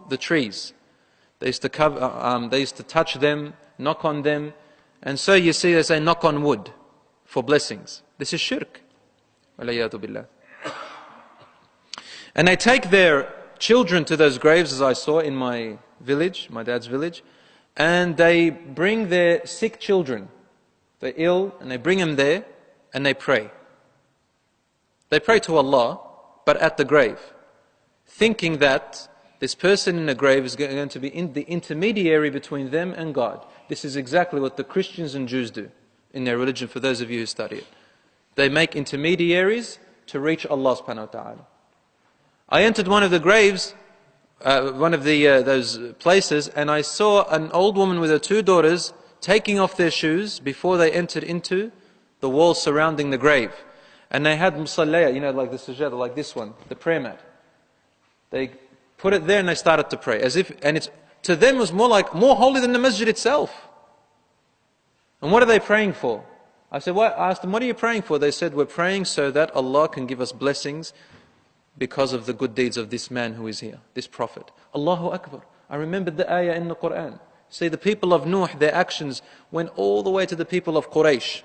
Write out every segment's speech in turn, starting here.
the trees. They used to they used to touch them, knock on them, and so you see they say knock on wood for blessings. This is shirk. Walayatu billah. And they take their children to those graves, as I saw in my village, my dad's village, and they bring their sick children. They're ill, and they bring them there, and they pray. They pray to Allah, but at the grave, thinking that this person in the grave is going to be the intermediary between them and God. This is exactly what the Christians and Jews do in their religion, for those of you who study it. They make intermediaries to reach Allah subhanahu wa ta'ala. I entered one of the graves, one of those places, and I saw an old woman with her two daughters taking off their shoes before they entered into the wall surrounding the grave. And they had musallaya, like the sujood, like this one, the prayer mat. They put it there and they started to pray, to them it was more holy than the masjid itself. And what are they praying for? I asked them, what are you praying for? They said, we're praying so that Allah can give us blessings because of the good deeds of this man who is here, this prophet. Allahu Akbar. I remembered the ayah in the Quran. See, the people of Nuh, their actions went all the way to the people of Quraysh.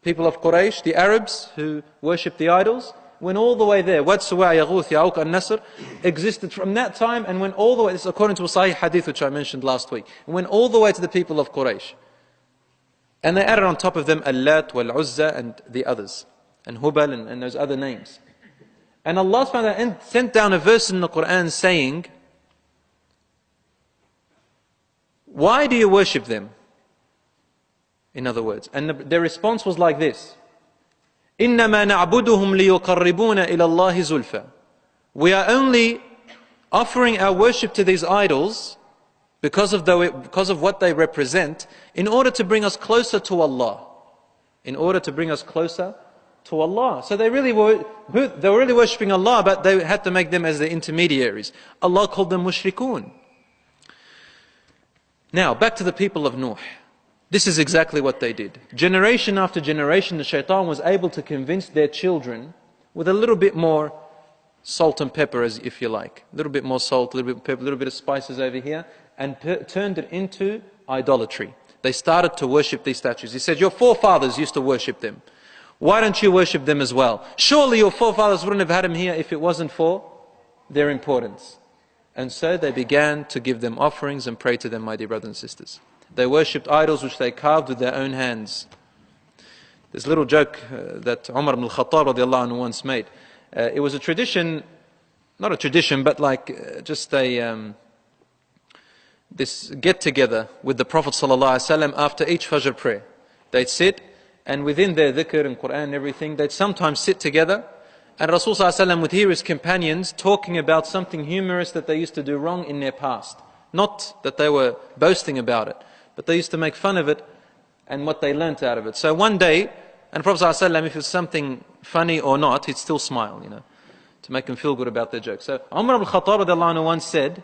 People of Quraysh, the Arabs who worship the idols, went all the way there. Wad, Suwa', Yaghuth, Ya'uq, and Nasr existed from that time and went all the way, this is according to a Sahih Hadith which I mentioned last week, and went all the way to the people of Quraysh. And they added on top of them Al-Lat, Al-Uzza, and the others, and Hubal, and those other names. And Allah subhanahu wa ta'ala sent down a verse in the Quran saying, why do you worship them? In other words, and their response was like this: إِنَّمَا نَعْبُدُهُمْ لِيُقَرِّبُونَ إِلَى اللَّهِ زُلْفًا. We are only offering our worship to these idols because of what they represent, in order to bring us closer to Allah. In order to bring us closer to Allah. So they were really worshipping Allah, but they had to make them as the intermediaries. Allah called them mushrikun. Now, back to the people of Nuh. This is exactly what they did. Generation after generation, the shaitan was able to convince their children with a little bit more salt and pepper, as if you like. A little bit more salt, a little bit of pepper, a little bit of spices over here, and turned it into idolatry. They started to worship these statues. He said, your forefathers used to worship them. Why don't you worship them as well? Surely your forefathers wouldn't have had them here if it wasn't for their importance. And so they began to give them offerings and pray to them, my dear brothers and sisters. They worshipped idols which they carved with their own hands. This little joke that Umar ibn al-Khattab radiallahu anhu once made. It was a tradition, not a tradition, but like just this get-together with the Prophet ﷺ after each Fajr prayer. They'd sit, and within their dhikr and Quran and everything, they'd sometimes sit together, and Rasul ﷺ would hear his companions talking about something humorous that they used to do wrong in their past. Not that they were boasting about it, but they used to make fun of it and what they learnt out of it. So one day, and Prophet ﷺ, if it was something funny or not, he'd still smile, to make them feel good about their jokes. So Umar ibn al-Khattab radiallahu anhu once said,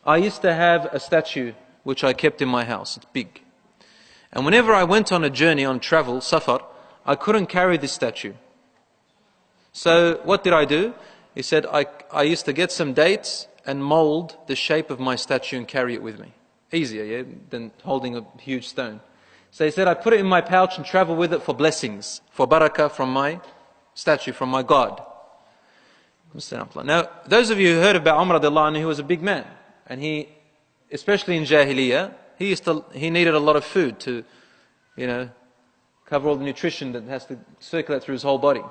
I used to have a statue which I kept in my house. It's big. And whenever I went on a journey, on travel, safar, I couldn't carry this statue. So what did I do? He said, I used to get some dates and mold the shape of my statue and carry it with me. Easier, than holding a huge stone. So he said, I put it in my pouch and travel with it for blessings, for barakah from my statue, from my God. Now, those of you who heard about Umar radiallahu anhu, he was a big man. And he, especially in Jahiliyyah, he needed a lot of food to, cover all the nutrition that has to circulate through his whole body.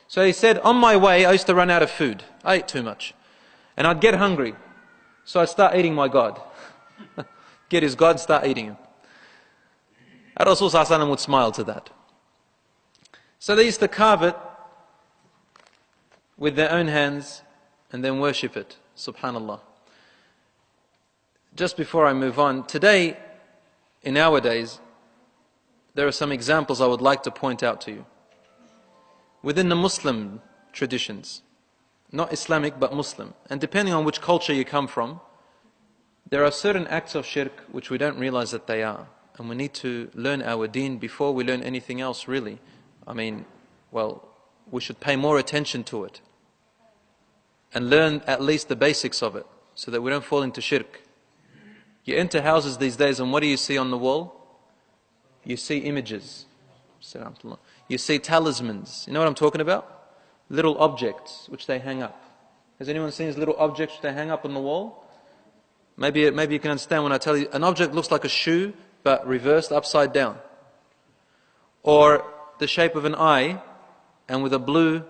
So he said, on my way, I used to run out of food. I ate too much. And I'd get hungry. So I'd start eating my God. Get his God, start eating him. And Rasul ﷺ would smile to that. So they used to carve it with their own hands and then worship it. Subhanallah. Just before I move on, today, in our days, there are some examples I would like to point out to you. Within the Muslim traditions, not Islamic but Muslim, and depending on which culture you come from, there are certain acts of shirk which we don't realize that they are. And we need to learn our deen before we learn anything else, really. We should pay more attention to it and learn at least the basics of it. so that we don't fall into shirk. You enter houses these days and what do you see on the wall? You see images. You see talismans. You know what I'm talking about? Little objects which they hang up. Has anyone seen these little objects which they hang up on the wall? Maybe you can understand when I tell you, an object looks like a shoe but reversed upside down. Or the shape of an eye and with a blue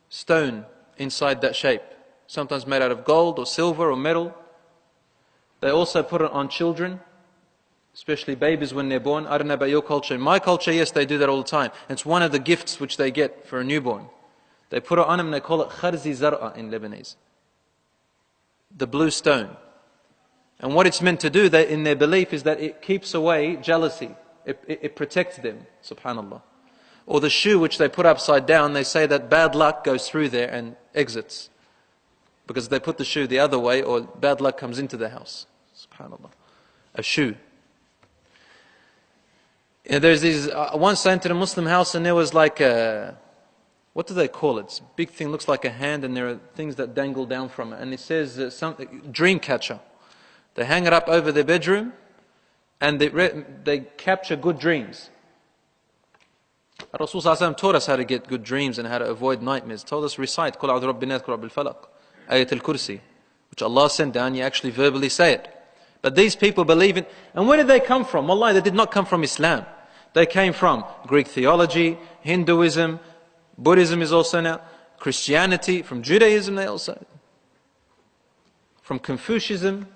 stone inside that shape. Sometimes made out of gold or silver or metal. They also put it on children, especially babies when they're born. I don't know about your culture. In my culture, yes, they do that all the time. It's one of the gifts which they get for a newborn. They put it on them and they call it kharzi zar'a in Lebanese. The blue stone. And what it's meant to do, in their belief, is that it keeps away jealousy. It protects them, subhanallah. Or the shoe which they put upside down, they say that bad luck goes through there and exits. Because they put the shoe the other way, or bad luck comes into the house. SubhanAllah. A shoe. There's these, once I entered a Muslim house and there was like a, what do they call it? It's a big thing, looks like a hand, and there are things that dangle down from it. And it says something, Dreamcatcher. They hang it up over their bedroom and they capture good dreams. Rasul taught us how to get good dreams and how to avoid nightmares. Told us recite Qul a'udhu rabbi nas, Qul rabbil falaq, Ayat al-Kursi, which Allah sent down. You actually verbally say it. But these people believe it. And where did they come from? Wallahi, they did not come from Islam. They came from Greek theology, Hinduism, Buddhism is also now, Christianity, from Judaism they also, from Confucianism,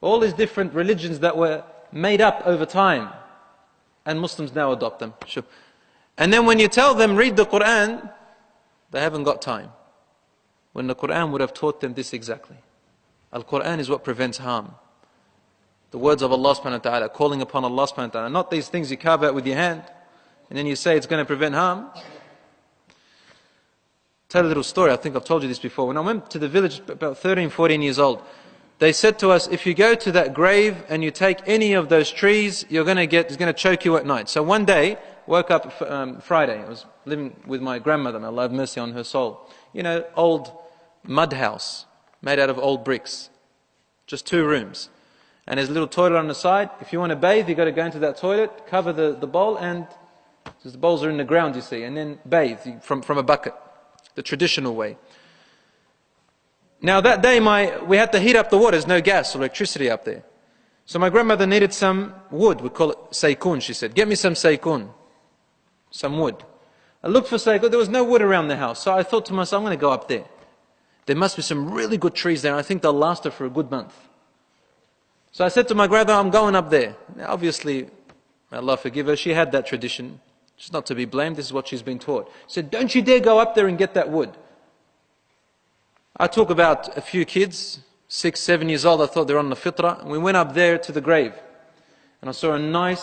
all these different religions that were made up over time. And Muslims now adopt them. Sure. And then when you tell them, read the Quran, they haven't got time. When the Quran would have taught them this exactly. Al-Quran is what prevents harm. The words of Allah subhanahu wa ta'ala, calling upon Allah subhanahu wa ta'ala, not these things you carve out with your hand, and then you say it's going to prevent harm. Tell a little story, I think I've told you this before. When I went to the village, about 13, 14 years old, they said to us, if you go to that grave and you take any of those trees, it's going to choke you at night. So one day, woke up Friday, I was living with my grandmother, may Allah have mercy on her soul. You know, old mud house, made out of old bricks. Just 2 rooms. And there's a little toilet on the side. If you want to bathe, you've got to go into that toilet, cover the bowl, and because the bowls are in the ground, you see, and then bathe from a bucket, the traditional way. Now that day we had to heat up the water, there's no gas or electricity up there. So my grandmother needed some wood, we call it saykun, she said, get me some saykun, some wood. I looked for saykun, there was no wood around the house, so I thought to myself, I'm going to go up there. There must be some really good trees there, and I think they'll last her for a good month. So I said to my grandmother, I'm going up there. Now obviously, may Allah forgive her, she had that tradition. She's not to be blamed, this is what she's been taught. She said, don't you dare go up there and get that wood. I took about a few kids, 6, 7 years old, I thought they were on the fitrah, and we went up there to the grave. And I saw a nice